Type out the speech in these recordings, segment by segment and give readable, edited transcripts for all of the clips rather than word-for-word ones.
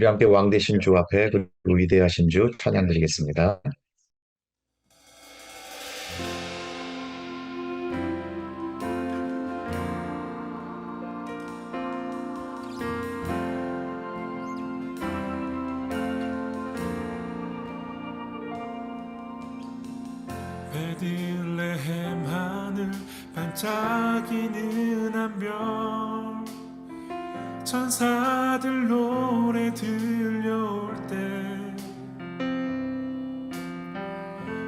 우리 함께 왕 되신 주 앞에 그리고 위대하신 주 찬양 드리겠습니다. 베들레헴 하늘 반짝이는 한별, 천사들 노래 들려올 때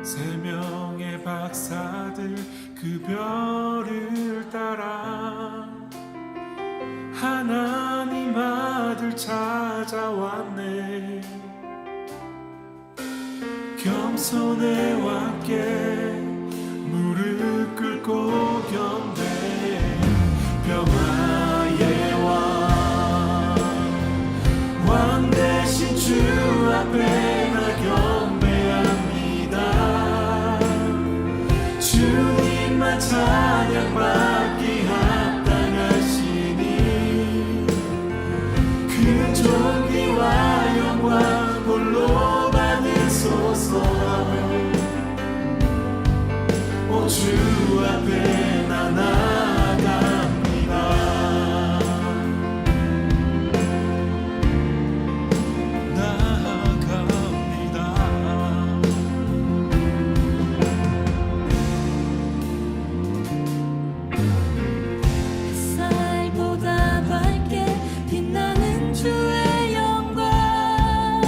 세 명의 박사들 그 별을 따라 하나님 아들 찾아왔네. 겸손해 왕께 무릎 꿇고 경배, 평화의 왕 대신 주 앞에 나 경배합니다. 주님만 찬양받기 합당하시니 그 존귀와 영광 홀로 받으소서. 오 주 앞에 나 나아갑니다. 햇살보다 밝게 빛나는 주의 영광,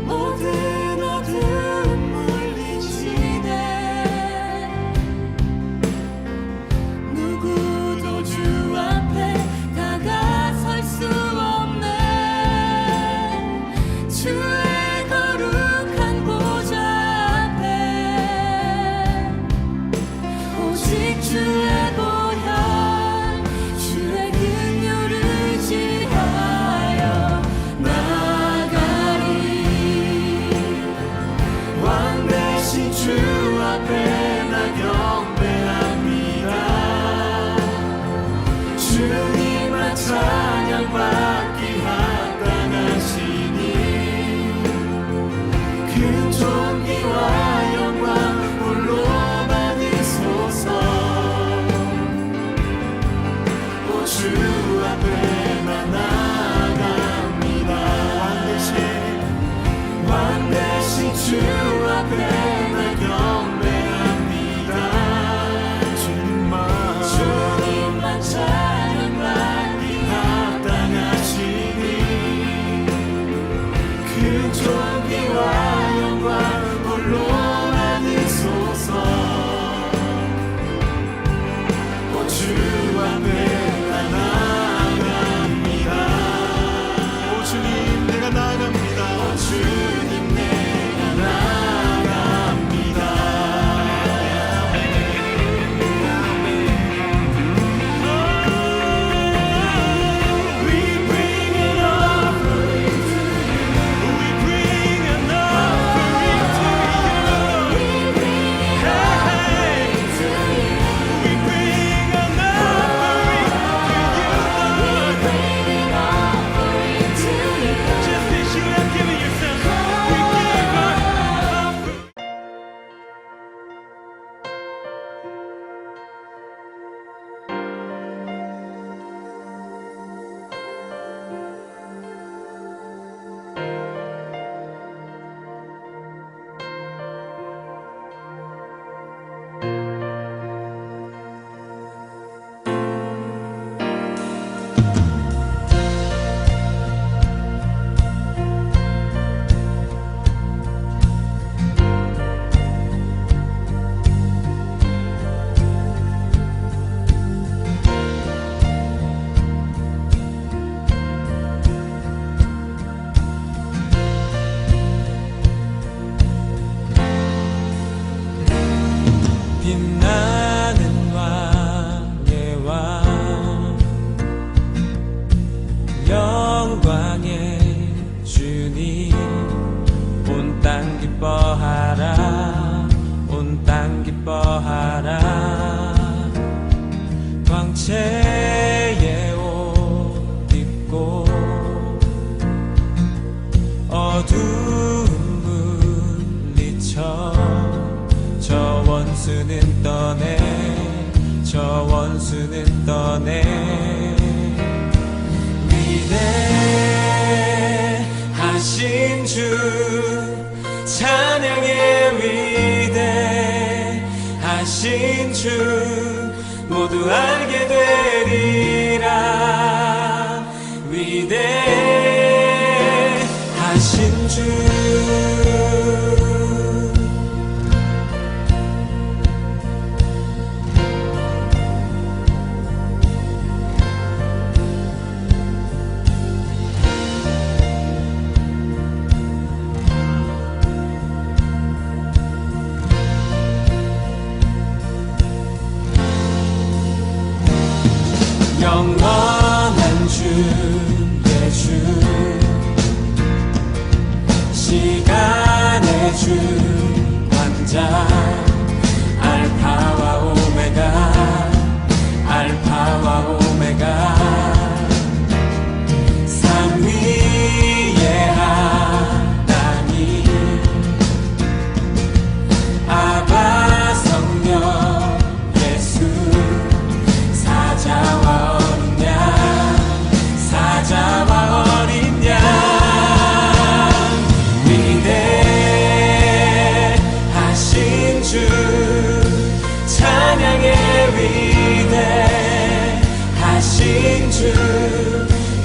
모든 어둠 물리치네. 누구도 주 앞에 다가설 수 없네. 주의 거룩한 보좌 앞에 오직 주의 보혈, 주의 긍휼을 의지하여 나아가리. 왕 대신 주 앞에 나 경배합니다. 주님만 찬양받기 합당하시니 그 존귀와 영광 홀로 받으소서. 오 주 앞에 나 나아갑니다. 왕 대신 주 앞에 나 경배합니다. 주님만 찬양받기 합당하시니 그 존귀와 영광 홀로 받으소서. 오 주 앞에 나 나아갑니다. 오 주님 내가 나아갑니다. 오 주님 내가 나아갑니다. We bring an offering to you. We bring an offering. 원수는 떠내 위대하신 주 찬양의 위대하신 주 모두 알게 되리라 위대하신 주 영원한 주의 주 시간의 주 왕자 알파와 오메가 산 위의 하나님 아바 성령 예수 사자와 어린 양 위대하신 주 찬양의 위대하신 주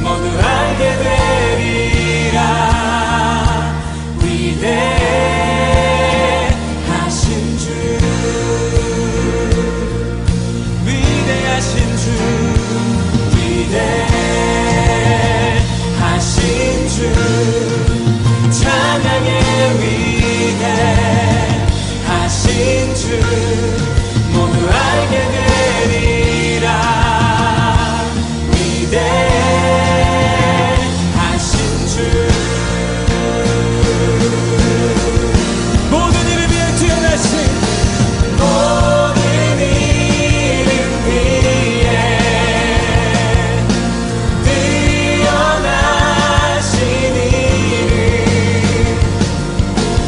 모두 알게 되리라 위대하신 주 위대하신 주 위대하신 주 찬양의 위대하신 주 모두 알게 되리라 위대하신 주 모든 이름 위에 뛰어나신 모든 이름 위에 뛰어나신 이름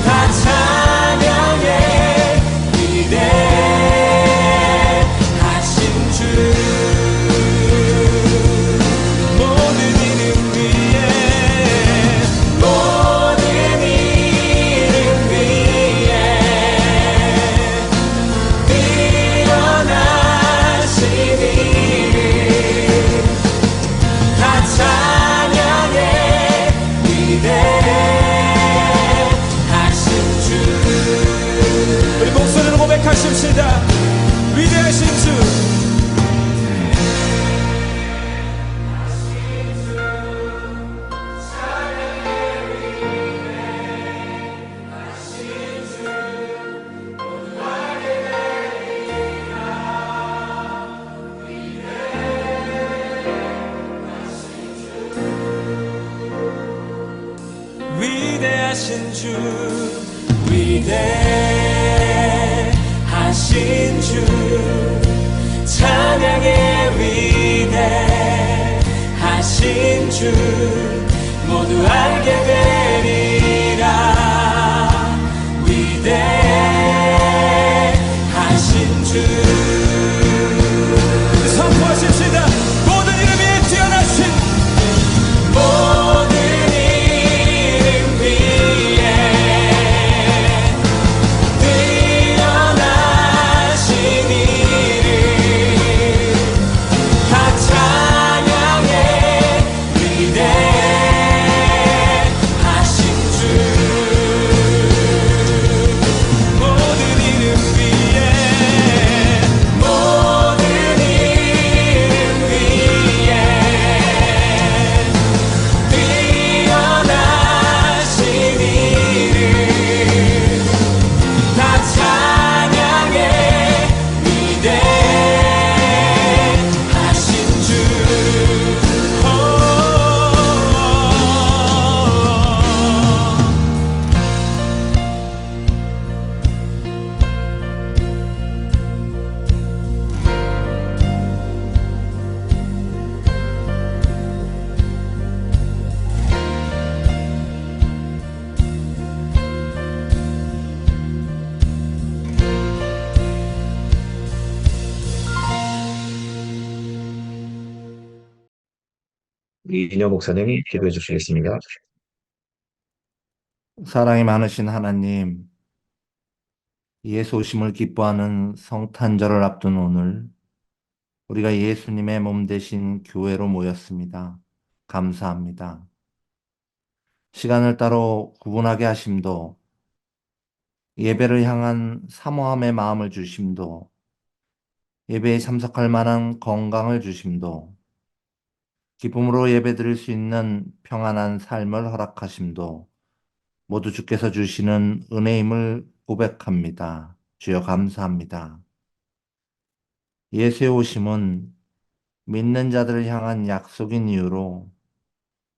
다 찬양해 위대하신 주 모든 이름 위에 모든 이름 위에 뛰어나신 이름 다 찬양해 위대하신 주 우리 목소리로 고백하십시다 위대하신 주 위대하신 주 위대하신 주 찬양의 위대하신 주 모두 알게 되리라 위대하신 주 선포하십시다 모든 이름 위에 뛰어나신 모든 이름 위에 뛰어나신 이름 다 찬양해 위대하신 이인여 목사님 기도해 주시겠습니다. 사랑이 많으신 하나님, 예수 오심을 기뻐하는 성탄절을 앞둔 오늘, 우리가 예수님의 몸 되신 교회로 모였습니다. 감사합니다. 시간을 따로 구분하게 하심도, 예배를 향한 사모함의 마음을 주심도, 예배에 참석할 만한 건강을 주심도, 기쁨으로 예배드릴 수 있는 평안한 삶을 허락하심도, 모두 주께서 주시는 은혜임을 고백합니다. 주여 감사합니다. 예수의 오심은 믿는 자들을 향한 약속인 이유로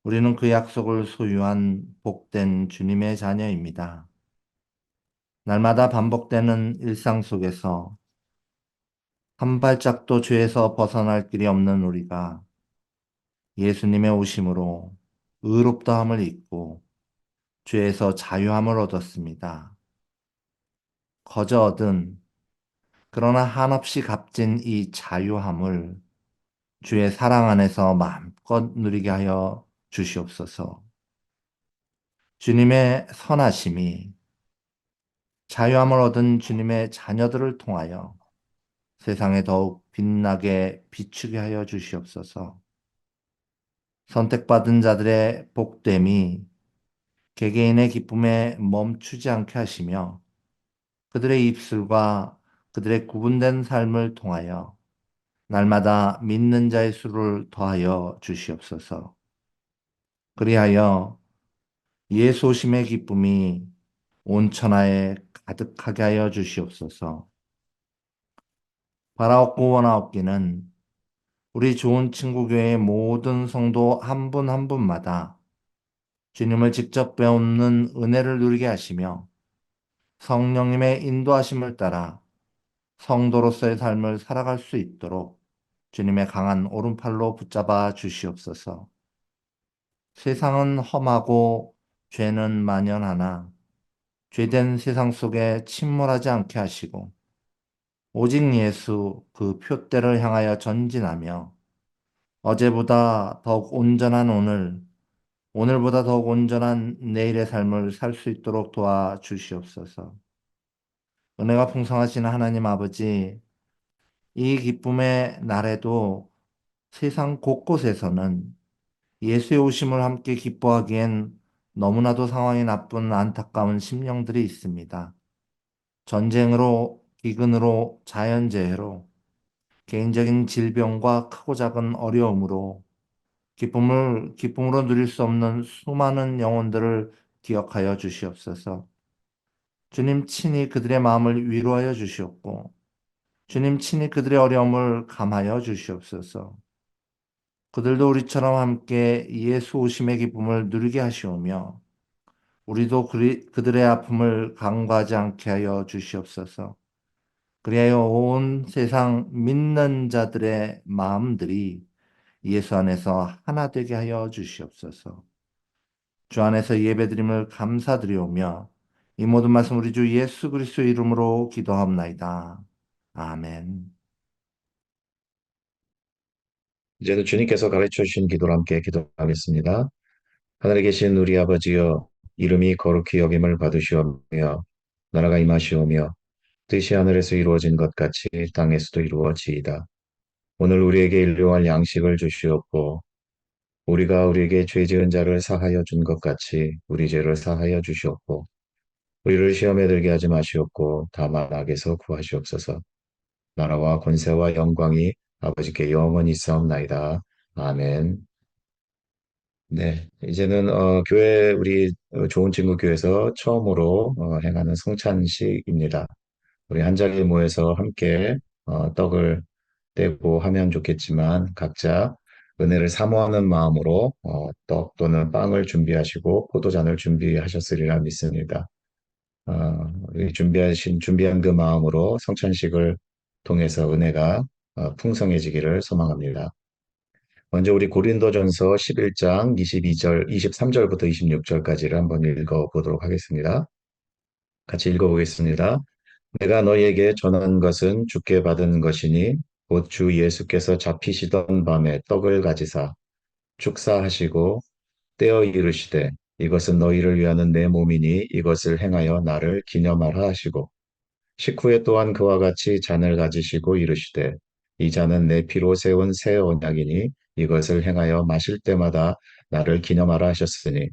우리는 그 약속을 소유한 복된 주님의 자녀입니다. 날마다 반복되는 일상 속에서 한 발짝도 죄에서 벗어날 길이 없는 우리가 예수님의 오심으로 의롭다함을 잊고 죄에서 자유함을 얻었습니다. 거저 얻은 그러나 한없이 값진 이 자유함을 주의 사랑 안에서 마음껏 누리게 하여 주시옵소서. 주님의 선하심이 자유함을 얻은 주님의 자녀들을 통하여 세상에 더욱 빛나게 비추게 하여 주시옵소서. 선택받은 자들의 복됨이 개개인의 기쁨에 멈추지 않게 하시며 그들의 입술과 그들의 구분된 삶을 통하여 날마다 믿는 자의 수를 더하여 주시옵소서. 그리하여 예수 오심의 기쁨이 온 천하에 가득하게 하여 주시옵소서. 바라옵고 원하옵기는 우리 좋은 친구 교회의 모든 성도 한 분 한 분마다 주님을 직접 배우는 은혜를 누리게 하시며 성령님의 인도하심을 따라 성도로서의 삶을 살아갈 수 있도록 주님의 강한 오른팔로 붙잡아 주시옵소서. 세상은 험하고 죄는 만연하나 죄된 세상 속에 침몰하지 않게 하시고 오직 예수 그 표대를 향하여 전진하며 어제보다 더욱 온전한 오늘, 오늘보다 더욱 온전한 내일의 삶을 살 수 있도록 도와주시옵소서. 은혜가 풍성하신 하나님 아버지, 이 기쁨의 날에도 세상 곳곳에서는 예수의 오심을 함께 기뻐하기엔 너무나도 상황이 나쁜 안타까운 심령들이 있습니다. 전쟁으로, 기근으로, 자연재해로, 개인적인 질병과 크고 작은 어려움으로 기쁨으로 누릴 수 없는 수많은 영혼들을 기억하여 주시옵소서. 주님 친히 그들의 마음을 위로하여 주시옵고, 주님 친히 그들의 어려움을 감하여 주시옵소서. 그들도 우리처럼 함께 예수 오심의 기쁨을 누리게 하시오며, 우리도 그들의 아픔을 간과하지 않게 하여 주시옵소서. 그리하여 온 세상 믿는 자들의 마음들이 예수 안에서 하나 되게 하여 주시옵소서. 주 안에서 예배드림을 감사드리오며 이 모든 말씀 우리 주 예수 그리스도 이름으로 기도하옵나이다. 아멘. 이제는 주님께서 가르쳐 주신 기도로 함께 기도하겠습니다. 하늘에 계신 우리 아버지여, 이름이 거룩히 여김을 받으시오며 나라가 임하시오며 뜻이 하늘에서 이루어진 것 같이 땅에서도 이루어지이다. 오늘 우리에게 일용할 양식을 주시옵고 우리가 우리에게 죄 지은 자를 사하여 준 것 같이 우리 죄를 사하여 주시옵고 우리를 시험에 들게 하지 마시옵고 다만 악에서 구하시옵소서. 나라와 권세와 영광이 아버지께 영원히 있사옵나이다. 아멘. 네, 이제는 교회 우리 좋은 친구 교회에서 처음으로 행하는 성찬식입니다. 우리 한 자리에 모여서 함께 떡을 떼고 하면 좋겠지만 각자 은혜를 사모하는 마음으로 떡 또는 빵을 준비하시고 포도잔을 준비하셨으리라 믿습니다. 우리 준비한 그 마음으로 성찬식을 통해서 은혜가 풍성해지기를 소망합니다. 먼저 우리 고린도전서 11장 22절, 23절부터 26절까지를 한번 읽어보도록 하겠습니다. 같이 읽어보겠습니다. 내가 너희에게 전한 것은 주께 받은 것이니 곧 주 예수께서 잡히시던 밤에 떡을 가지사 축사하시고 떼어 이르시되 이것은 너희를 위하는 내 몸이니 이것을 행하여 나를 기념하라 하시고 식후에 또한 그와 같이 잔을 가지시고 이르시되 이 잔은 내 피로 세운 새 언약이니 이것을 행하여 마실 때마다 나를 기념하라 하셨으니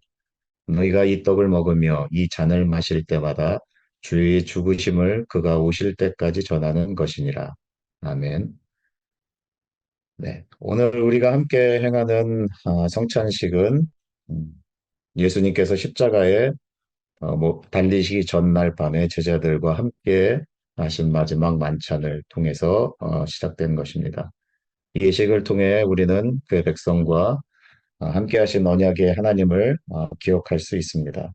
너희가 이 떡을 먹으며 이 잔을 마실 때마다 주의 죽으심을 그가 오실 때까지 전하는 것이니라. 아멘. 네. 오늘 우리가 함께 행하는 성찬식은 음, 예수님께서 십자가에 달리시기 전날 밤에 제자들과 함께 하신 마지막 만찬을 통해서 시작된 것입니다. 이 예식을 통해 우리는 그 백성과 함께 하신 언약의 하나님을 기억할 수 있습니다.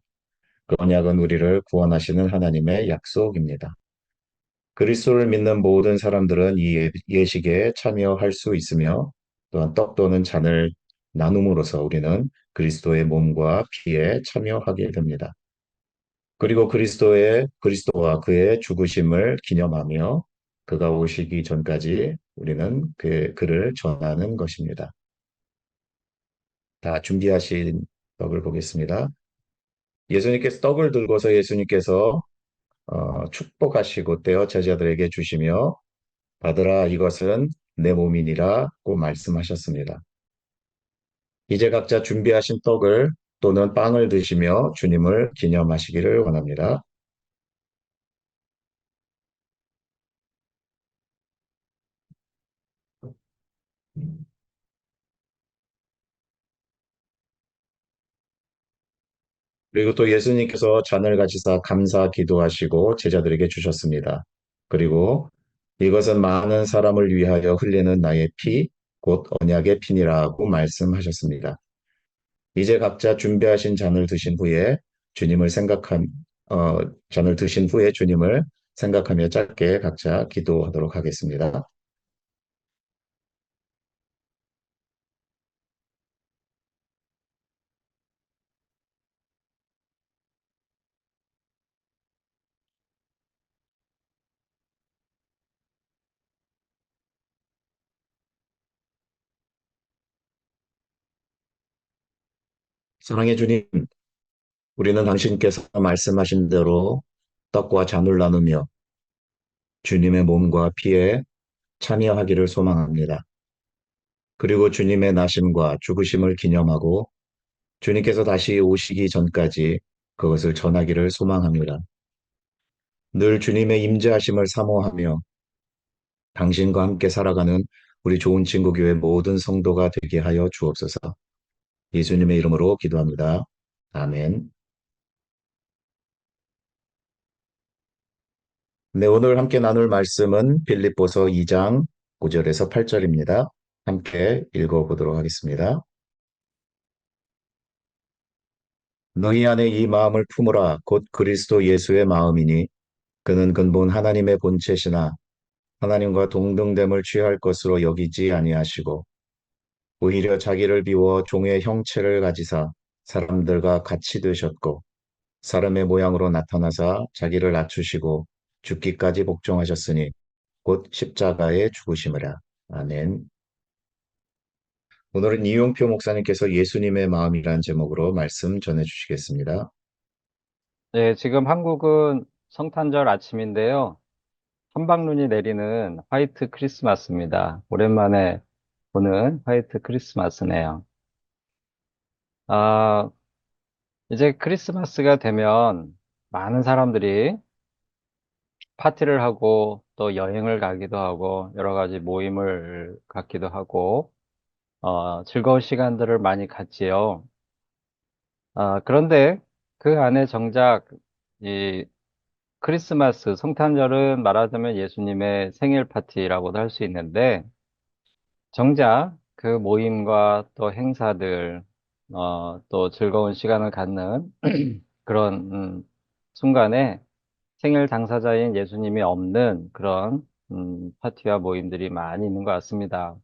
그 언약은 우리를 구원하시는 하나님의 약속입니다. 그리스도를 믿는 모든 사람들은 이 예식에 참여할 수 있으며 또한 떡 또는 잔을 나눔으로써 우리는 그리스도의 몸과 피에 참여하게 됩니다. 그리고 그리스도와 그의 죽으심을 기념하며 그가 오시기 전까지 우리는 그를 전하는 것입니다. 다 준비하신 떡을 보겠습니다. 예수님께서 떡을 들고서 예수님께서 축복하시고 떼어 제자들에게 주시며 받으라 이것은 내 몸이니라고 말씀하셨습니다. 이제 각자 준비하신 떡을 또는 빵을 드시며 주님을 기념하시기를 원합니다. 그리고 또 예수님께서 잔을 가지사 감사 기도하시고 제자들에게 주셨습니다. 그리고 이것은 많은 사람을 위하여 흘리는 나의 피, 곧 언약의 피니라고 말씀하셨습니다. 이제 각자 준비하신 주님을 생각한, 어, 잔을 드신 후에 주님을 생각하며 짧게 각자 기도하도록 하겠습니다. 사랑의 주님, 우리는 당신께서 말씀하신 대로 떡과 잔을 나누며 주님의 몸과 피에 참여하기를 소망합니다. 그리고 주님의 나심과 죽으심을 기념하고 주님께서 다시 오시기 전까지 그것을 전하기를 소망합니다. 늘 주님의 임재하심을 사모하며 당신과 함께 살아가는 우리 좋은 친구 교회 모든 성도가 되게 하여 주옵소서. 예수님의 이름으로 기도합니다. 아멘. 네, 오늘 함께 나눌 말씀은 빌립보서 2장 9절에서 8절입니다. 함께 읽어보도록 하겠습니다. 너희 안에 이 마음을 품으라 곧 그리스도 예수의 마음이니 그는 근본 하나님의 본체시나 하나님과 동등됨을 취할 것으로 여기지 아니하시고 오히려 자기를 비워 종의 형체를 가지사 사람들과 같이 되셨고 사람의 모양으로 나타나사 자기를 낮추시고 죽기까지 복종하셨으니 곧 십자가에 죽으심이라. 아멘. 오늘은 이용표 목사님께서 예수님의 마음이란 제목으로 말씀 전해 주시겠습니다. 네, 지금 한국은 성탄절 아침인데요. 한방눈이 내리는 화이트 크리스마스입니다. 오랜만에 보는 화이트 크리스마스네요. 아, 이제 크리스마스가 되면 많은 사람들이 파티를 하고 또 여행을 가기도 하고 여러 가지 모임을 갖기도 하고 즐거운 시간들을 많이 갖지요. 그런데 그 안에 정작 이 크리스마스, 성탄절은 말하자면 예수님의 생일 파티라고도 할 수 있는데, 정작 그 모임과 또 행사들, 또 즐거운 시간을 갖는 그런 순간에 생일 당사자인 예수님이 없는 그런 파티와 모임들이 많이 있는 것 같습니다.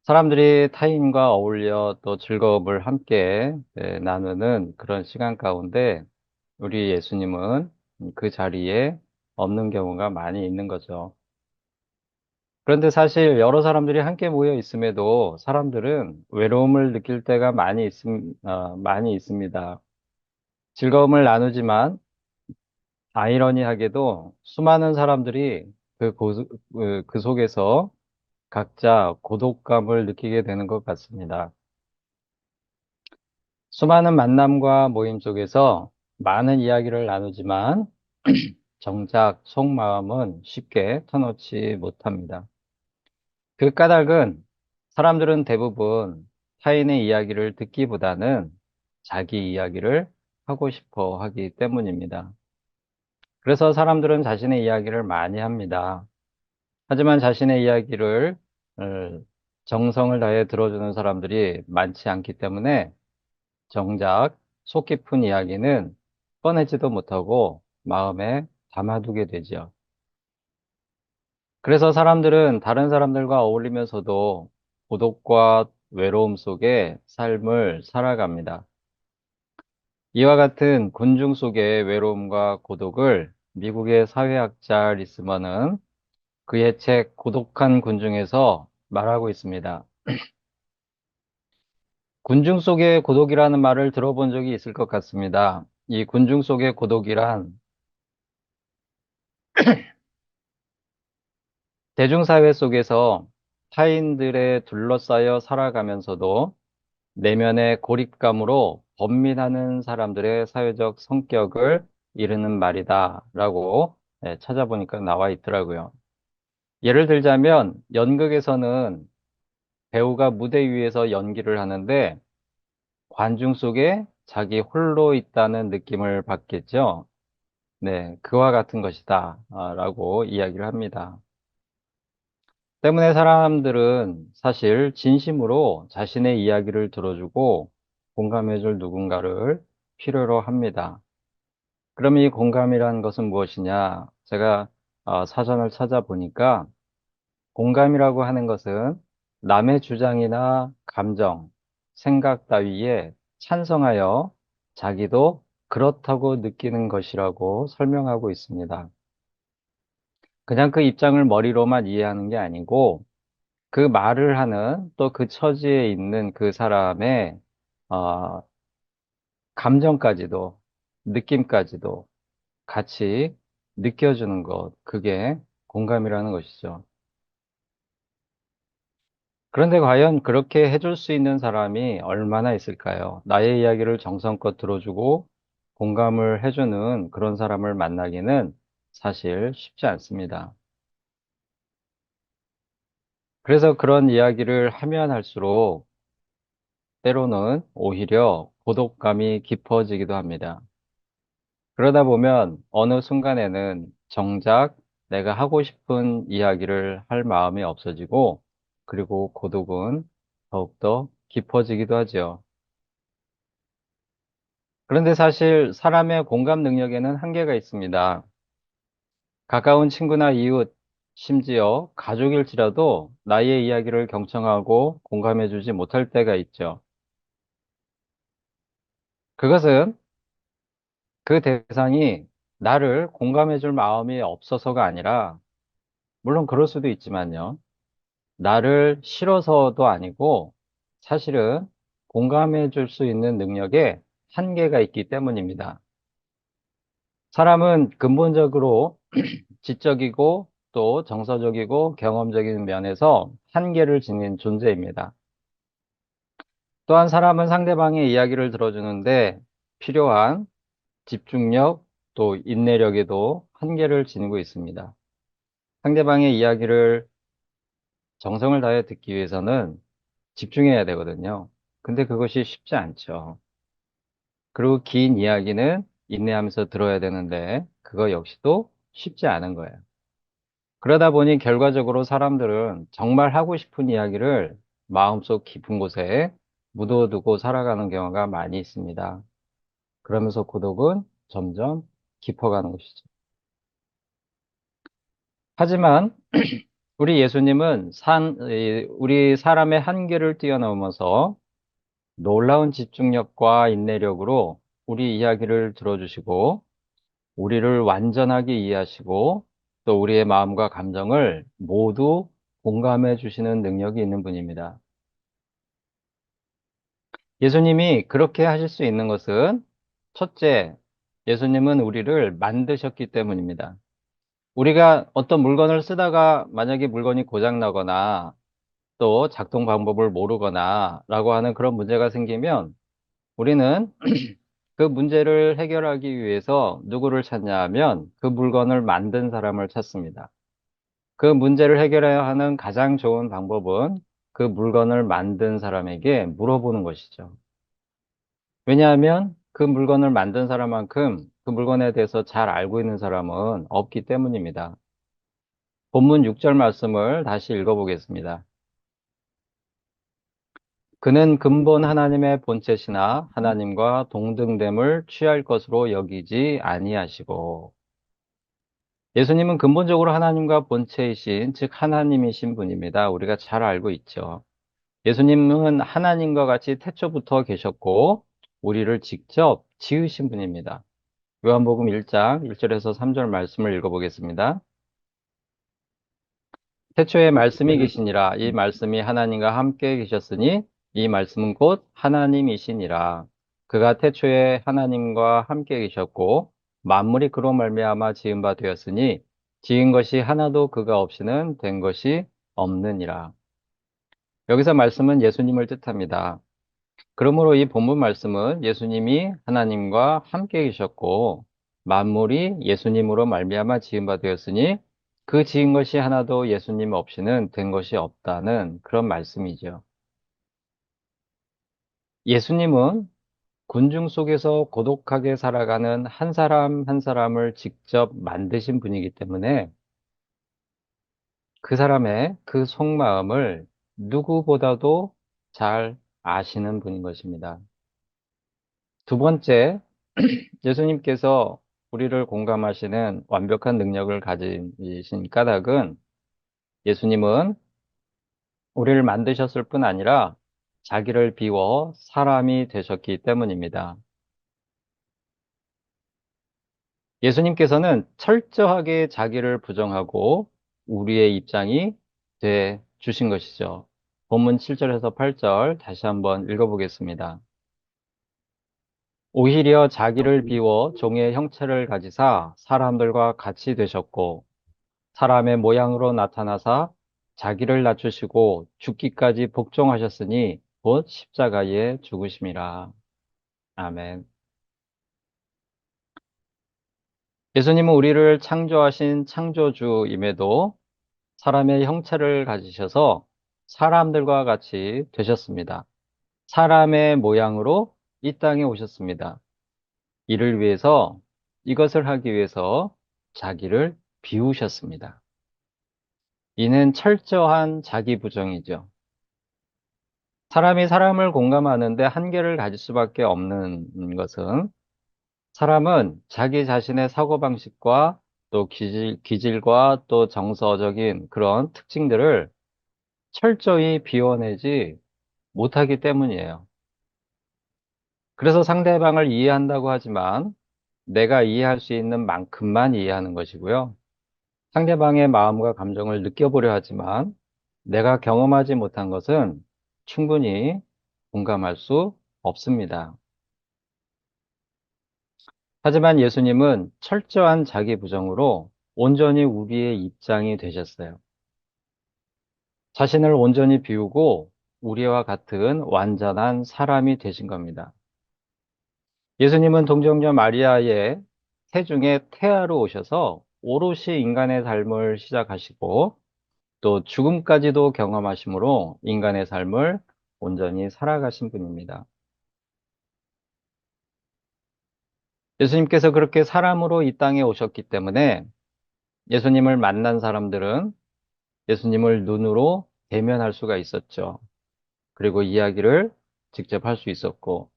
사람들이 타인과 어울려 또 즐거움을 함께 나누는 그런 시간 가운데 우리 예수님은 그 자리에 없는 경우가 많이 있는 거죠. 그런데 사실 여러 사람들이 함께 모여 있음에도 사람들은 외로움을 느낄 때가 많이 있습니다. 즐거움을 나누지만 아이러니하게도 수많은 사람들이 그 속에서 각자 고독감을 느끼게 되는 것 같습니다. 수많은 만남과 모임 속에서 많은 이야기를 나누지만 정작 속마음은 쉽게 터놓지 못합니다. 그 까닭은 사람들은 대부분 타인의 이야기를 듣기보다는 자기 이야기를 하고 싶어 하기 때문입니다. 그래서 사람들은 자신의 이야기를 많이 합니다. 하지만 자신의 이야기를 어, 정성을 다해 들어주는 사람들이 많지 않기 때문에 정작 속 깊은 이야기는 꺼내지도 못하고 마음에 담아두게 되죠. 그래서 사람들은 다른 사람들과 어울리면서도 고독과 외로움 속에 삶을 살아갑니다. 이와 같은 군중 속의 외로움과 고독을 미국의 사회학자 리스먼은 그의 책 고독한 군중에서 말하고 있습니다. 군중 속의 고독이라는 말을 들어본 적이 있을 것 같습니다. 이 군중 속의 고독이란 대중사회 속에서 타인들에 둘러싸여 살아가면서도 내면의 고립감으로 번민하는 사람들의 사회적 성격을 이르는 말이다 라고 찾아보니까 나와 있더라고요. 예를 들자면 연극에서는 배우가 무대 위에서 연기를 하는데 관중 속에 자기 홀로 있다는 느낌을 받겠죠. 네, 그와 같은 것이다 라고 이야기를 합니다. 때문에 사람들은 사실 진심으로 자신의 이야기를 들어주고 공감해줄 누군가를 필요로 합니다. 그럼 이 공감이란 것은 무엇이냐? 제가 사전을 찾아보니까 공감이라고 하는 것은 남의 주장이나 감정, 생각 따위에 찬성하여 자기도 그렇다고 느끼는 것이라고 설명하고 있습니다. 그냥 그 입장을 머리로만 이해하는 게 아니고 그 말을 하는 또 그 처지에 있는 그 사람의 어, 감정까지도 느낌까지도 같이 느껴주는 것, 그게 공감이라는 것이죠. 그런데 과연 그렇게 해줄 수 있는 사람이 얼마나 있을까요? 나의 이야기를 정성껏 들어주고 공감을 해주는 그런 사람을 만나기는 사실 쉽지 않습니다. 그래서 그런 이야기를 하면 할수록 때로는 오히려 고독감이 깊어지기도 합니다. 그러다 보면 어느 순간에는 정작 내가 하고 싶은 이야기를 할 마음이 없어지고, 그리고 고독은 더욱더 깊어지기도 하죠. 그런데 사실 사람의 공감 능력에는 한계가 있습니다. 가까운 친구나 이웃, 심지어 가족일지라도 나의 이야기를 경청하고 공감해주지 못할 때가 있죠. 그것은 그 대상이 나를 공감해줄 마음이 없어서가 아니라, 물론 그럴 수도 있지만요. 나를 싫어서도 아니고, 사실은 공감해줄 수 있는 능력에 한계가 있기 때문입니다. 사람은 근본적으로 지적이고 또 정서적이고 경험적인 면에서 한계를 지닌 존재입니다. 또한 사람은 상대방의 이야기를 들어주는데 필요한 집중력 또 인내력에도 한계를 지니고 있습니다. 상대방의 이야기를 정성을 다해 듣기 위해서는 집중해야 되거든요. 근데 그것이 쉽지 않죠. 그리고 긴 이야기는 인내하면서 들어야 되는데 그거 역시도 쉽지 않은 거예요. 그러다 보니 결과적으로 사람들은 정말 하고 싶은 이야기를 마음속 깊은 곳에 묻어두고 살아가는 경우가 많이 있습니다. 그러면서 고독은 점점 깊어가는 것이죠. 하지만 우리 예수님은 우리 사람의 한계를 뛰어넘어서 놀라운 집중력과 인내력으로 우리 이야기를 들어주시고 우리를 완전하게 이해하시고 또 우리의 마음과 감정을 모두 공감해 주시는 능력이 있는 분입니다. 예수님이 그렇게 하실 수 있는 것은 첫째, 예수님은 우리를 만드셨기 때문입니다. 우리가 어떤 물건을 쓰다가 만약에 물건이 고장나거나 또 작동 방법을 모르거나 라고 하는 그런 문제가 생기면 우리는 그 문제를 해결하기 위해서 누구를 찾냐 하면 그 물건을 만든 사람을 찾습니다. 그 문제를 해결해야 하는 가장 좋은 방법은 그 물건을 만든 사람에게 물어보는 것이죠. 왜냐하면 그 물건을 만든 사람만큼 그 물건에 대해서 잘 알고 있는 사람은 없기 때문입니다. 본문 6절 말씀을 다시 읽어보겠습니다. 그는 근본 하나님의 본체시나 하나님과 동등됨을 취할 것으로 여기지 아니하시고, 예수님은 근본적으로 하나님과 본체이신, 즉 하나님이신 분입니다. 우리가 잘 알고 있죠. 예수님은 하나님과 같이 태초부터 계셨고 우리를 직접 지으신 분입니다. 요한복음 1장 1절에서 3절 말씀을 읽어보겠습니다. 태초에 말씀이 계시니라. 이 말씀이 하나님과 함께 계셨으니 이 말씀은 곧 하나님이시니라. 그가 태초에 하나님과 함께 계셨고 만물이 그로 말미암아 지은 바 되었으니 지은 것이 하나도 그가 없이는 된 것이 없느니라. 여기서 말씀은 예수님을 뜻합니다. 그러므로 이 본문 말씀은 예수님이 하나님과 함께 계셨고 만물이 예수님으로 말미암아 지은 바 되었으니 그 지은 것이 하나도 예수님 없이는 된 것이 없다는 그런 말씀이죠. 예수님은 군중 속에서 고독하게 살아가는 한 사람 한 사람을 직접 만드신 분이기 때문에 그 사람의 그 속마음을 누구보다도 잘 아시는 분인 것입니다. 두 번째, 예수님께서 우리를 공감하시는 완벽한 능력을 가지신 까닭은 예수님은 우리를 만드셨을 뿐 아니라 자기를 비워 사람이 되셨기 때문입니다. 예수님께서는 철저하게 자기를 부정하고 우리의 입장이 돼 주신 것이죠. 본문 7절에서 8절 다시 한번 읽어보겠습니다. 오히려 자기를 비워 종의 형체를 가지사 사람들과 같이 되셨고 사람의 모양으로 나타나사 자기를 낮추시고 죽기까지 복종하셨으니 곧 십자가에 죽으심이라. 아멘. 예수님은 우리를 창조하신 창조주임에도 사람의 형체를 가지셔서 사람들과 같이 되셨습니다. 사람의 모양으로 이 땅에 오셨습니다. 이것을 하기 위해서 자기를 비우셨습니다. 이는 철저한 자기 부정이죠. 사람이 사람을 공감하는데 한계를 가질 수밖에 없는 것은 사람은 자기 자신의 사고방식과 또 기질과 또 정서적인 그런 특징들을 철저히 비워내지 못하기 때문이에요. 그래서 상대방을 이해한다고 하지만 내가 이해할 수 있는 만큼만 이해하는 것이고요. 상대방의 마음과 감정을 느껴보려 하지만 내가 경험하지 못한 것은 충분히 공감할 수 없습니다. 하지만 예수님은 철저한 자기 부정으로 온전히 우리의 입장이 되셨어요. 자신을 온전히 비우고 우리와 같은 완전한 사람이 되신 겁니다. 예수님은 동정녀 마리아의 태중에 태아로 오셔서 오롯이 인간의 삶을 시작하시고 또 죽음까지도 경험하심으로 인간의 삶을 온전히 살아가신 분입니다. 예수님께서 그렇게 사람으로 이 땅에 오셨기 때문에 예수님을 만난 사람들은 예수님을 눈으로 대면할 수가 있었죠. 그리고 이야기를 직접 할 수 있었고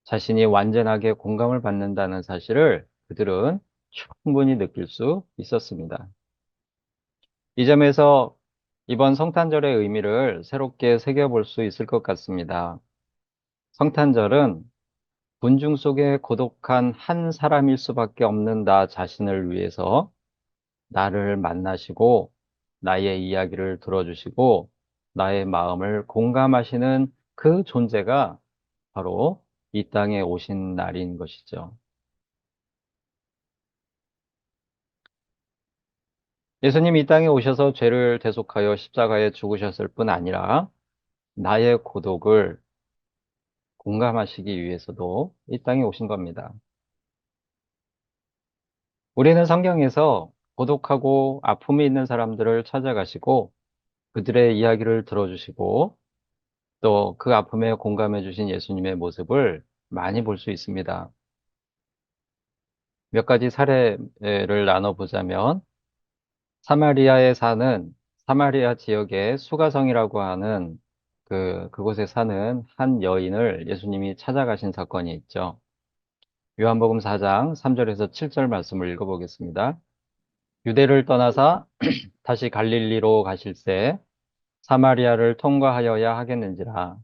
자신이 완전하게 공감을 받는다는 사실을 그들은 충분히 느낄 수 있었습니다. 이 점에서 이번 성탄절의 의미를 새롭게 새겨볼 수 있을 것 같습니다. 성탄절은 군중 속에 고독한 한 사람일 수밖에 없는 나 자신을 위해서 나를 만나시고 나의 이야기를 들어주시고 나의 마음을 공감하시는 그 존재가 바로 이 땅에 오신 날인 것이죠. 예수님이 이 땅에 오셔서 죄를 대속하여 십자가에 죽으셨을 뿐 아니라 나의 고독을 공감하시기 위해서도 이 땅에 오신 겁니다. 우리는 성경에서 고독하고 아픔이 있는 사람들을 찾아가시고 그들의 이야기를 들어주시고 또 그 아픔에 공감해 주신 예수님의 모습을 많이 볼 수 있습니다. 몇 가지 사례를 나눠보자면 사마리아에 사는 사마리아 지역의 수가성이라고 하는 그곳에 사는 한 여인을 예수님이 찾아가신 사건이 있죠. 요한복음 4장 3절에서 7절 말씀을 읽어보겠습니다. 유대를 떠나사 다시 갈릴리로 가실새 사마리아를 통과하여야 하겠는지라.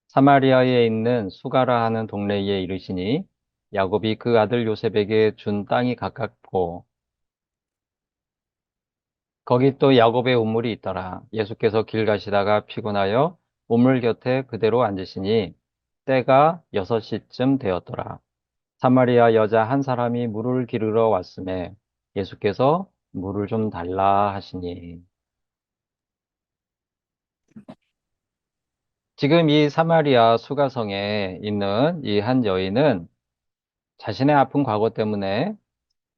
사마리아에 있는 수가라 하는 동네에 이르시니 야곱이 그 아들 요셉에게 준 땅이 가깝고 거기 또 야곱의 우물이 있더라. 예수께서 길 가시다가 피곤하여 우물 곁에 그대로 앉으시니 때가 6시쯤 되었더라. 사마리아 여자 한 사람이 물을 기르러 왔음에 예수께서 물을 좀 달라 하시니. 지금 이 사마리아 수가성에 있는 이 한 여인은 자신의 아픈 과거 때문에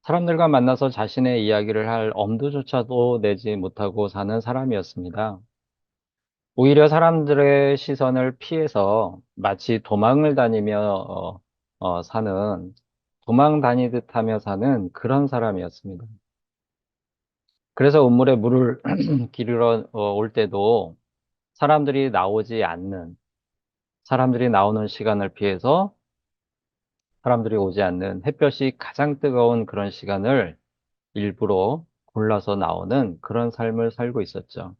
사람들과 만나서 자신의 이야기를 할 엄두조차도 내지 못하고 사는 사람이었습니다. 오히려 사람들의 시선을 피해서 마치 도망을 다니며 사는, 도망 다니듯 하며 사는 그런 사람이었습니다. 그래서 우물에 물을 기르러 올 때도 사람들이 나오지 않는, 사람들이 나오는 시간을 피해서 사람들이 오지 않는 햇볕이 가장 뜨거운 그런 시간을 일부러 골라서 나오는 그런 삶을 살고 있었죠.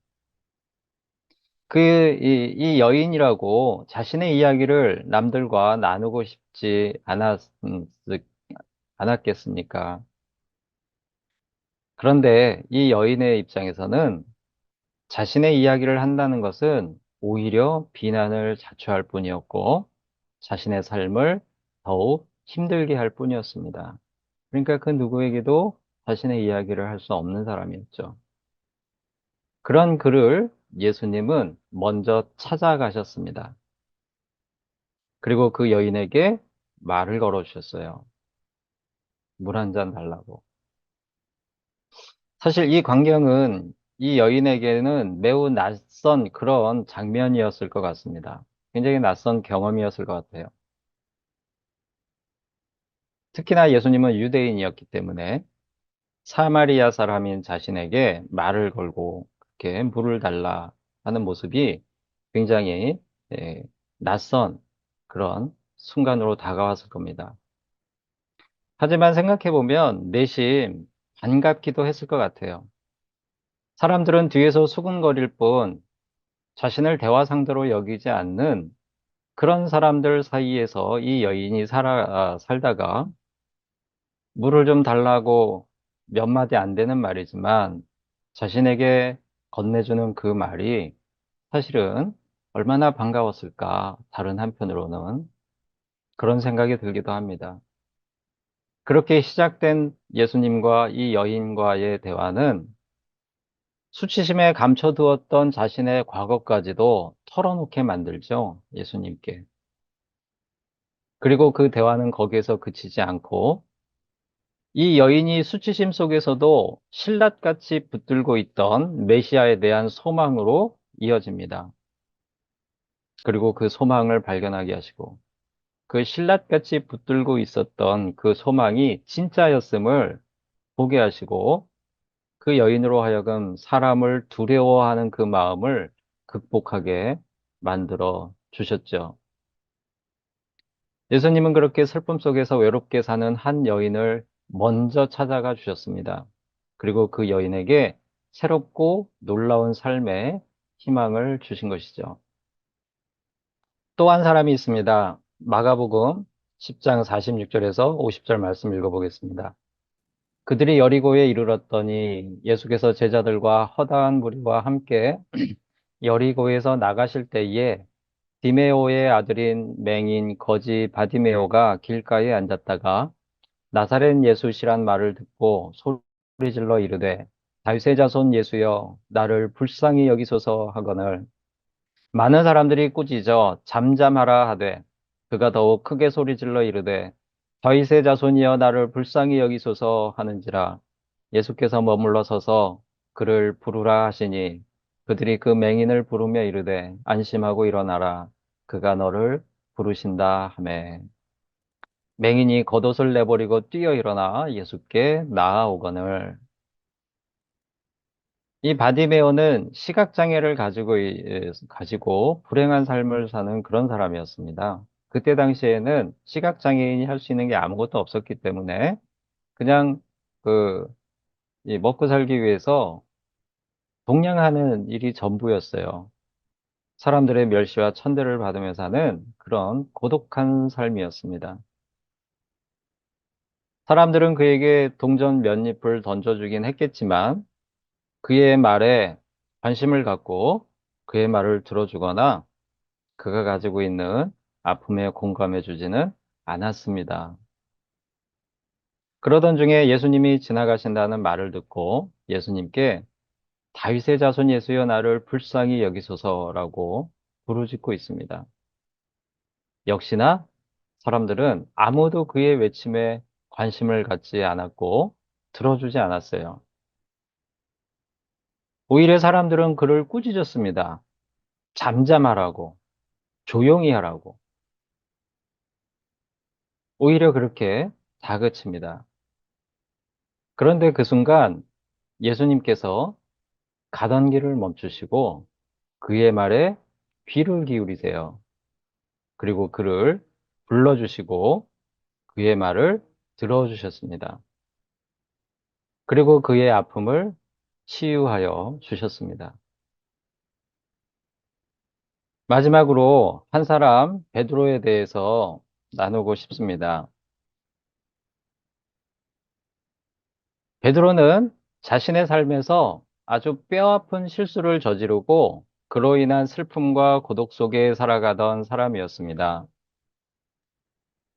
이 여인이라고 자신의 이야기를 남들과 나누고 싶지 않았겠습니까? 그런데 이 여인의 입장에서는 자신의 이야기를 한다는 것은 오히려 비난을 자초할 뿐이었고 자신의 삶을 더욱 힘들게 할 뿐이었습니다. 그러니까 그 누구에게도 자신의 이야기를 할 수 없는 사람이었죠. 그런 그를 예수님은 먼저 찾아가셨습니다. 그리고 그 여인에게 말을 걸어주셨어요. 물 한 잔 달라고. 사실 이 광경은 이 여인에게는 매우 낯선 그런 장면이었을 것 같습니다. 굉장히 낯선 경험이었을 것 같아요. 특히나 예수님은 유대인이었기 때문에 사마리아 사람인 자신에게 말을 걸고 그렇게 물을 달라 하는 모습이 굉장히 예, 낯선 그런 순간으로 다가왔을 겁니다. 하지만 생각해보면 내심 반갑기도 했을 것 같아요. 사람들은 뒤에서 수군거릴 뿐 자신을 대화 상대로 여기지 않는 그런 사람들 사이에서 이 여인이 살다가 물을 좀 달라고 몇 마디 안 되는 말이지만 자신에게 건네주는 그 말이 사실은 얼마나 반가웠을까, 다른 한편으로는 그런 생각이 들기도 합니다. 그렇게 시작된 예수님과 이 여인과의 대화는 수치심에 감춰두었던 자신의 과거까지도 털어놓게 만들죠, 예수님께. 그리고 그 대화는 거기에서 그치지 않고 이 여인이 수치심 속에서도 신랏같이 붙들고 있던 메시아에 대한 소망으로 이어집니다. 그리고 그 소망을 발견하게 하시고 그 신랏같이 붙들고 있었던 그 소망이 진짜였음을 보게 하시고 그 여인으로 하여금 사람을 두려워하는 그 마음을 극복하게 만들어 주셨죠. 예수님은 그렇게 슬픔 속에서 외롭게 사는 한 여인을 먼저 찾아가 주셨습니다. 그리고 그 여인에게 새롭고 놀라운 삶의 희망을 주신 것이죠. 또 한 사람이 있습니다. 마가복음 10장 46절에서 50절 말씀 읽어보겠습니다. 그들이 여리고에 이르렀더니 예수께서 제자들과 허다한 무리와 함께 여리고에서 나가실 때에 디메오의 아들인 맹인 거지 바디메오가 길가에 앉았다가 나사렛 예수시란 말을 듣고 소리질러 이르되 다윗의 자손 예수여 나를 불쌍히 여기소서 하거늘 많은 사람들이 꾸짖어 잠잠하라 하되 그가 더욱 크게 소리질러 이르되 다윗의 자손이여 나를 불쌍히 여기소서 하는지라 예수께서 머물러 서서 그를 부르라 하시니 그들이 그 맹인을 부르며 이르되 안심하고 일어나라 그가 너를 부르신다 하매 맹인이 겉옷을 내버리고 뛰어 일어나 예수께 나아오거늘 이 바디메오는 시각장애를 가지고 불행한 삶을 사는 그런 사람이었습니다. 그때 당시에는 시각장애인이 할 수 있는 게 아무것도 없었기 때문에 그냥 그, 이 먹고 살기 위해서 동냥하는 일이 전부였어요. 사람들의 멸시와 천대를 받으며 사는 그런 고독한 삶이었습니다. 사람들은 그에게 동전 몇 잎을 던져주긴 했겠지만 그의 말에 관심을 갖고 그의 말을 들어주거나 그가 가지고 있는 아픔에 공감해 주지는 않았습니다. 그러던 중에 예수님이 지나가신다는 말을 듣고 예수님께 다윗의 자손 예수여 나를 불쌍히 여기소서라고 부르짖고 있습니다. 역시나 사람들은 아무도 그의 외침에 관심을 갖지 않았고 들어주지 않았어요. 오히려 사람들은 그를 꾸짖었습니다. 잠잠하라고, 조용히 하라고. 오히려 그렇게 다그칩니다. 그런데 그 순간 예수님께서 가던 길을 멈추시고 그의 말에 귀를 기울이세요. 그리고 그를 불러주시고 그의 말을 들어주셨습니다. 그리고 그의 아픔을 치유하여 주셨습니다. 마지막으로 한 사람 베드로에 대해서 나누고 싶습니다. 베드로는 자신의 삶에서 아주 뼈아픈 실수를 저지르고 그로 인한 슬픔과 고독 속에 살아가던 사람이었습니다.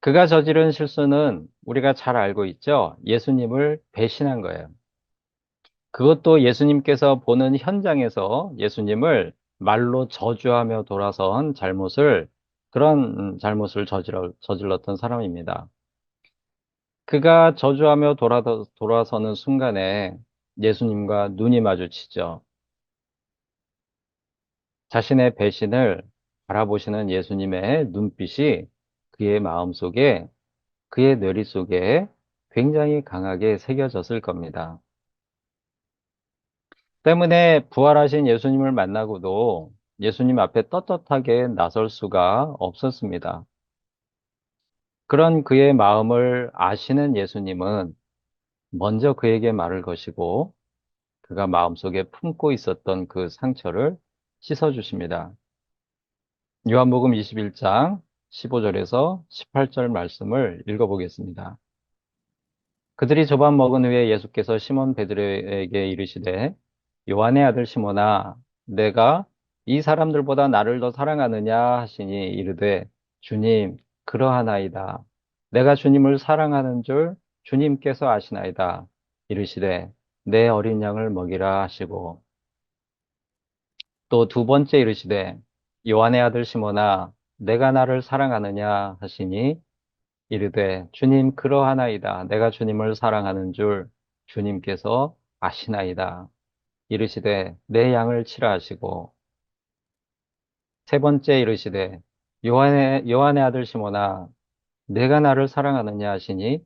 그가 저지른 실수는 우리가 잘 알고 있죠. 예수님을 배신한 거예요. 그것도 예수님께서 보는 현장에서 예수님을 말로 저주하며 돌아선 그런 잘못을 저질렀던 사람입니다. 그가 저주하며 돌아서는 순간에 예수님과 눈이 마주치죠. 자신의 배신을 바라보시는 예수님의 눈빛이 그의 마음속에, 그의 뇌리 속에 굉장히 강하게 새겨졌을 겁니다. 때문에 부활하신 예수님을 만나고도 예수님 앞에 떳떳하게 나설 수가 없었습니다. 그런 그의 마음을 아시는 예수님은 먼저 그에게 말을 거시고 그가 마음속에 품고 있었던 그 상처를 씻어주십니다. 요한복음 21장 15절에서 18절 말씀을 읽어보겠습니다. 그들이 조반 먹은 후에 예수께서 시몬 베드로에게 이르시되 요한의 아들 시몬아 내가 이 사람들보다 나를 더 사랑하느냐 하시니 이르되 주님 그러하나이다. 내가 주님을 사랑하는 줄 주님께서 아시나이다. 이르시되 내 어린 양을 먹이라 하시고 또 두 번째 이르시되 요한의 아들 시몬아 내가 나를 사랑하느냐 하시니 이르되 주님 그러하나이다. 내가 주님을 사랑하는 줄 주님께서 아시나이다. 이르시되 내 양을 치라 하시고 세 번째 이르시되 요한의 아들 시몬아 내가 나를 사랑하느냐 하시니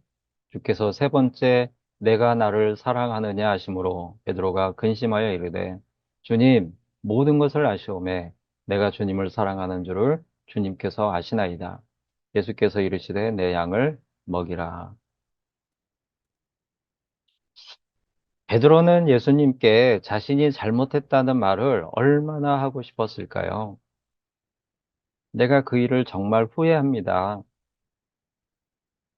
주께서 세 번째 내가 나를 사랑하느냐 하심으로 베드로가 근심하여 이르되 주님 모든 것을 아시오매 내가 주님을 사랑하는 줄을 주님께서 아시나이다. 예수께서 이르시되 내 양을 먹이라. 베드로는 예수님께 자신이 잘못했다는 말을 얼마나 하고 싶었을까요? 내가 그 일을 정말 후회합니다.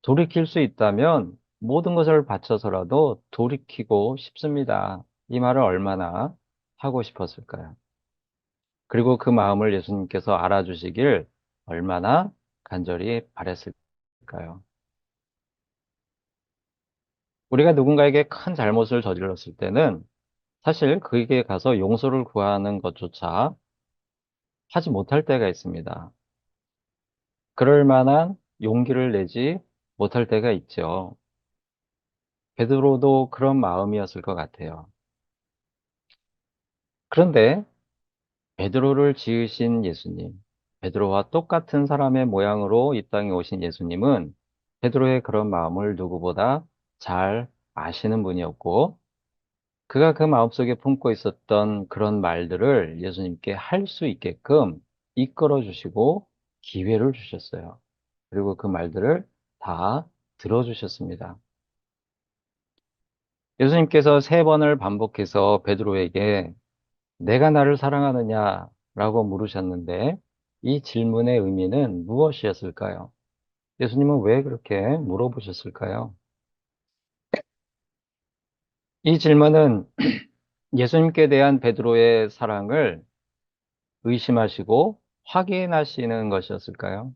돌이킬 수 있다면 모든 것을 바쳐서라도 돌이키고 싶습니다. 이 말을 얼마나 하고 싶었을까요? 그리고 그 마음을 예수님께서 알아주시길 얼마나 간절히 바랬을까요? 우리가 누군가에게 큰 잘못을 저질렀을 때는 사실 그에게 가서 용서를 구하는 것조차 하지 못할 때가 있습니다. 그럴 만한 용기를 내지 못할 때가 있죠. 베드로도 그런 마음이었을 것 같아요. 그런데 베드로를 지으신 예수님, 베드로와 똑같은 사람의 모양으로 이 땅에 오신 예수님은 베드로의 그런 마음을 누구보다 잘 아시는 분이었고, 그가 그 마음속에 품고 있었던 그런 말들을 예수님께 할 수 있게끔 이끌어 주시고 기회를 주셨어요. 그리고 그 말들을 다 들어주셨습니다. 예수님께서 세 번을 반복해서 베드로에게 내가 나를 사랑하느냐라고 물으셨는데 이 질문의 의미는 무엇이었을까요? 예수님은 왜 그렇게 물어보셨을까요? 이 질문은 예수님께 대한 베드로의 사랑을 의심하시고 확인하시는 것이었을까요?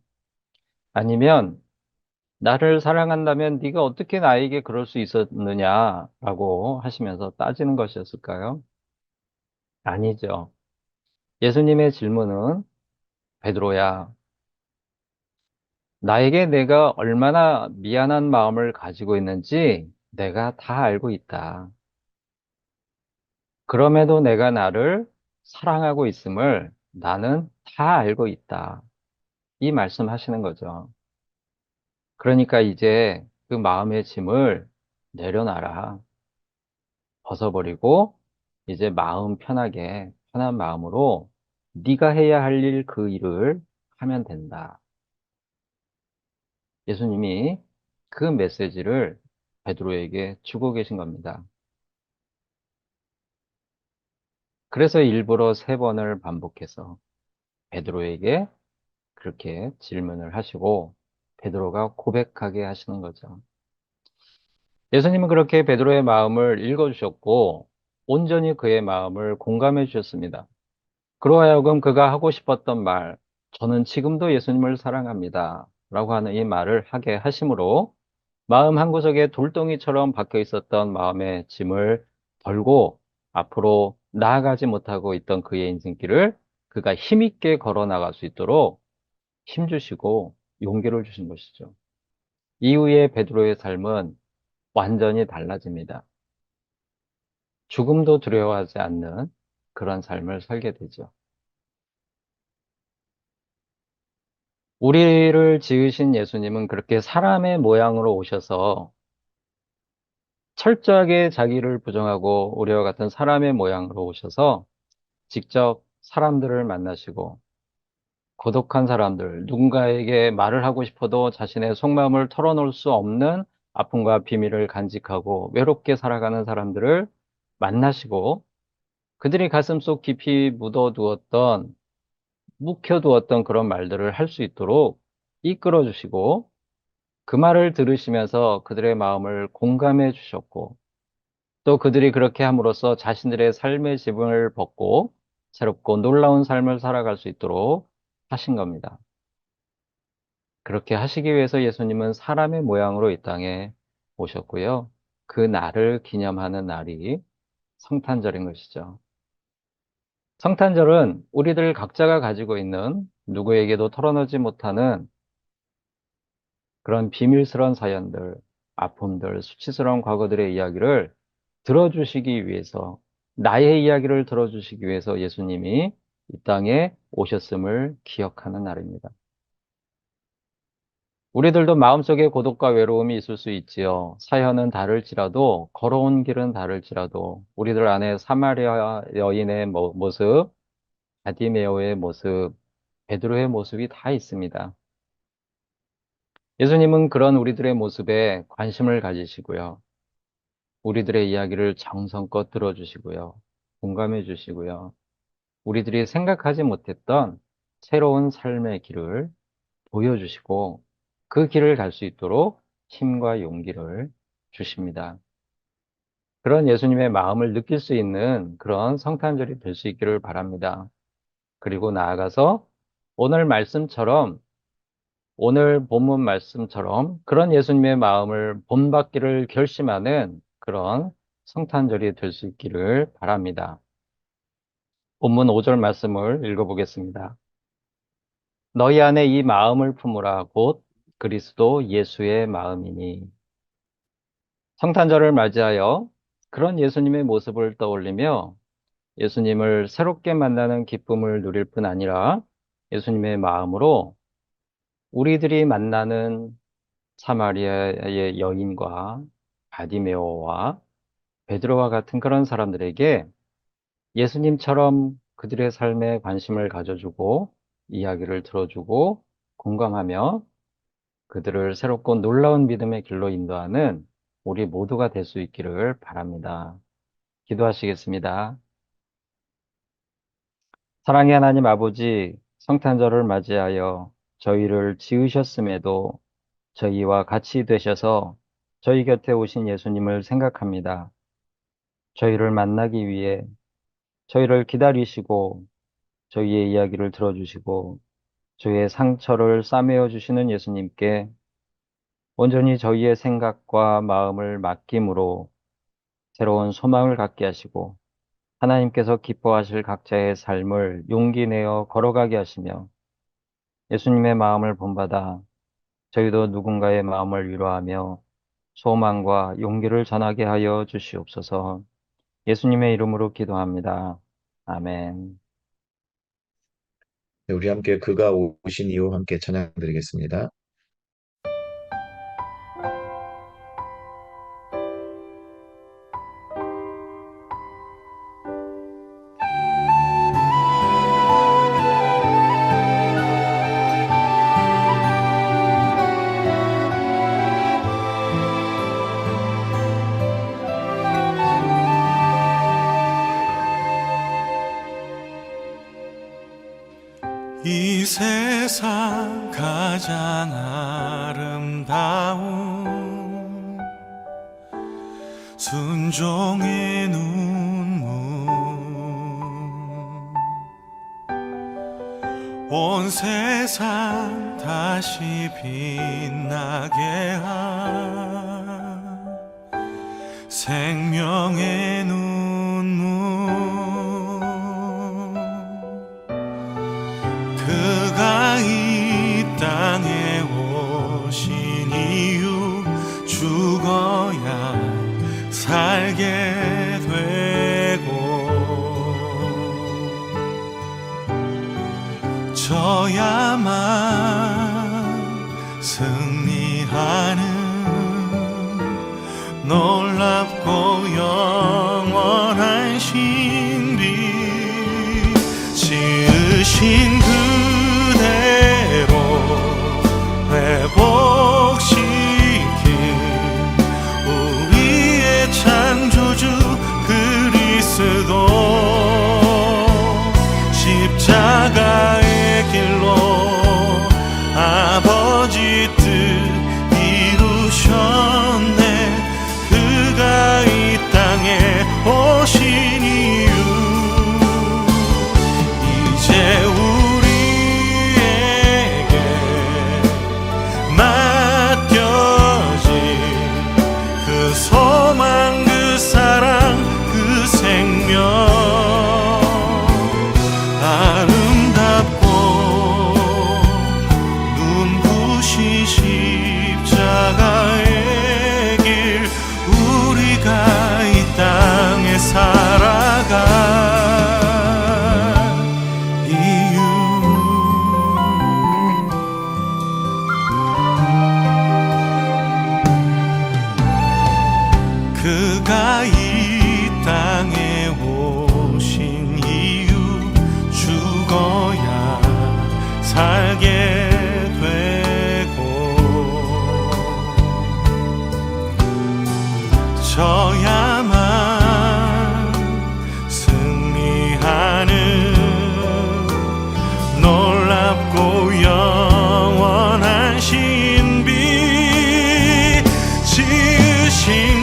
아니면 나를 사랑한다면 네가 어떻게 나에게 그럴 수 있었느냐라고 하시면서 따지는 것이었을까요? 아니죠. 예수님의 질문은 베드로야, 나에게 내가 얼마나 미안한 마음을 가지고 있는지 내가 다 알고 있다. 그럼에도 내가 나를 사랑하고 있음을 나는 다 알고 있다. 이 말씀 하시는 거죠. 그러니까 이제 그 마음의 짐을 내려놔라. 벗어버리고 이제 마음 편하게 편한 마음으로 네가 해야 할 일 그 일을 하면 된다. 예수님이 그 메시지를 베드로에게 주고 계신 겁니다. 그래서 일부러 세 번을 반복해서 베드로에게 그렇게 질문을 하시고 베드로가 고백하게 하시는 거죠. 예수님은 그렇게 베드로의 마음을 읽어주셨고 온전히 그의 마음을 공감해 주셨습니다. 그로 하여금 그가 하고 싶었던 말, 저는 지금도 예수님을 사랑합니다. 라고 하는 이 말을 하게 하심으로 마음 한구석에 돌덩이처럼 박혀 있었던 마음의 짐을 덜고 앞으로 나아가지 못하고 있던 그의 인생길을 그가 힘있게 걸어 나갈 수 있도록 힘주시고 용기를 주신 것이죠. 이후에 베드로의 삶은 완전히 달라집니다. 죽음도 두려워하지 않는 그런 삶을 살게 되죠. 우리를 지으신 예수님은 그렇게 사람의 모양으로 오셔서 철저하게 자기를 부정하고 우리와 같은 사람의 모양으로 오셔서 직접 사람들을 만나시고 고독한 사람들, 누군가에게 말을 하고 싶어도 자신의 속마음을 털어놓을 수 없는 아픔과 비밀을 간직하고 외롭게 살아가는 사람들을 만나시고 그들이 가슴속 깊이 묵혀두었던 그런 말들을 할 수 있도록 이끌어 주시고 그 말을 들으시면서 그들의 마음을 공감해 주셨고 또 그들이 그렇게 함으로써 자신들의 삶의 지붕을 벗고 새롭고 놀라운 삶을 살아갈 수 있도록 하신 겁니다. 그렇게 하시기 위해서 예수님은 사람의 모양으로 이 땅에 오셨고요. 그 날을 기념하는 날이 성탄절인 것이죠. 성탄절은 우리들 각자가 가지고 있는 누구에게도 털어놓지 못하는 그런 비밀스러운 사연들, 아픔들, 수치스러운 과거들의 이야기를 들어주시기 위해서, 나의 이야기를 들어주시기 위해서 예수님이 이 땅에 오셨음을 기억하는 날입니다. 우리들도 마음속에 고독과 외로움이 있을 수 있지요. 사연은 다를지라도, 걸어온 길은 다를지라도, 우리들 안에 사마리아 여인의 모습, 바디메오의 모습, 베드로의 모습이 다 있습니다. 예수님은 그런 우리들의 모습에 관심을 가지시고요. 우리들의 이야기를 정성껏 들어주시고요. 공감해 주시고요. 우리들이 생각하지 못했던 새로운 삶의 길을 보여주시고 그 길을 갈 수 있도록 힘과 용기를 주십니다. 그런 예수님의 마음을 느낄 수 있는 그런 성탄절이 될 수 있기를 바랍니다. 그리고 나아가서 오늘 말씀처럼, 오늘 본문 말씀처럼 그런 예수님의 마음을 본받기를 결심하는 그런 성탄절이 될 수 있기를 바랍니다. 본문 5절 말씀을 읽어보겠습니다. 너희 안에 이 마음을 품으라 곧 그리스도 예수의 마음이니. 성탄절을 맞이하여 그런 예수님의 모습을 떠올리며 예수님을 새롭게 만나는 기쁨을 누릴 뿐 아니라 예수님의 마음으로 우리들이 만나는 사마리아의 여인과 바디메오와 베드로와 같은 그런 사람들에게 예수님처럼 그들의 삶에 관심을 가져주고 이야기를 들어주고 공감하며 그들을 새롭고 놀라운 믿음의 길로 인도하는 우리 모두가 될 수 있기를 바랍니다. 기도하시겠습니다. 사랑의 하나님 아버지, 성탄절을 맞이하여 저희를 지으셨음에도 저희와 같이 되셔서 저희 곁에 오신 예수님을 생각합니다. 저희를 만나기 위해 저희를 기다리시고 저희의 이야기를 들어주시고 저희의 상처를 싸매어 주시는 예수님께 온전히 저희의 생각과 마음을 맡김으로 새로운 소망을 갖게 하시고 하나님께서 기뻐하실 각자의 삶을 용기 내어 걸어가게 하시며 예수님의 마음을 본받아 저희도 누군가의 마음을 위로하며 소망과 용기를 전하게 하여 주시옵소서. 예수님의 이름으로 기도합니다. 아멘. 네, 우리 함께 그가 오신 이후 함께 찬양 드리겠습니다. 이 세상 가장 아름다운 순종의 눈물 온 세상 다시 빛나게 한 생명의 눈물 그가 이 땅에 오신 이유 죽어야 살게 되고 져야만 승리하는 놀랍고 영원한 신비 지으신 그대로 회복시킨 우리의 창조주 그리스도 십자가의 길로 아버지 뜻 이루셨네 그가 이 땅에 오신 이유 이제 우리에게 맡겨진 그 소망 그 사랑 그 생명 아름답고 눈부신 십자가의 길 우리가 이 땅에 살아갈 이유 그가 이 땅에 오신 이유 죽어야 살게 되고 져야만 승리하는 놀랍고 영원한 신비 지으신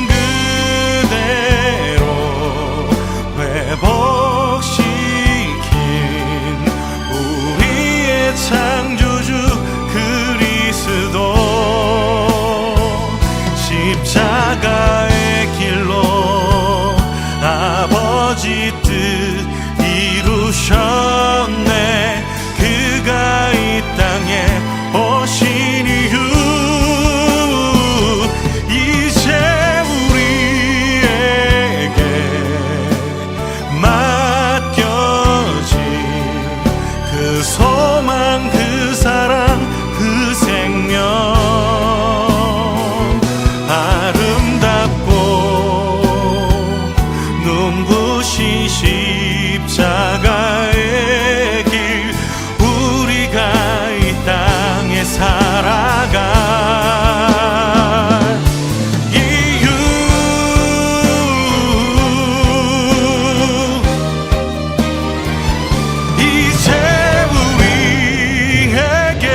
십자가의 길로 아버지 뜻 이루셨네. 그가 이 땅에 오신 이유 이제 우리에게 맡겨진 그 소망, 그 사랑, 그 생명, 아름답고 눈부신 십자가의 길, 우리가 이 땅에 살아갈 이유 이제 우리에게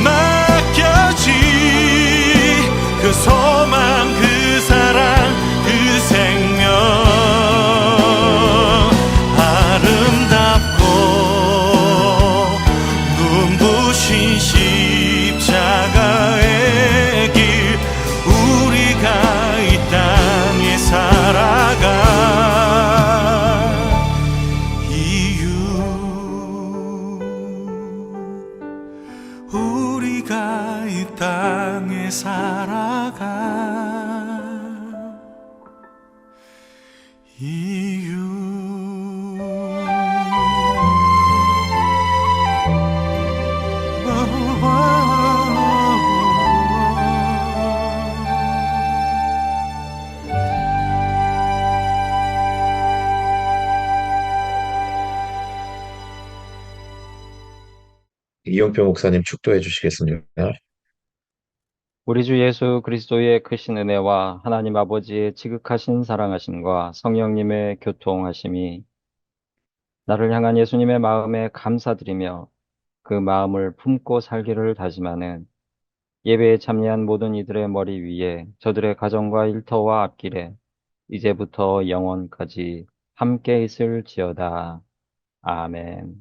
맡겨진 그 소망, 그 사랑, 그 생명, 아름답고 눈부신 십자가의 길, 우리가 이 땅에 살아갈 이유, 우리가 이 땅에 살아갈 이유. 이용표 목사님 축도해 주시겠습니다. 우리 주 예수 그리스도의 크신 은혜와 하나님 아버지의 지극하신 사랑하심과 성령님의 교통하심이 나를 향한 예수님의 마음에 감사드리며 그 마음을 품고 살기를 다짐하는 예배에 참여한 모든 이들의 머리 위에 저들의 가정과 일터와 앞길에 이제부터 영원까지 함께 있을지어다. 아멘.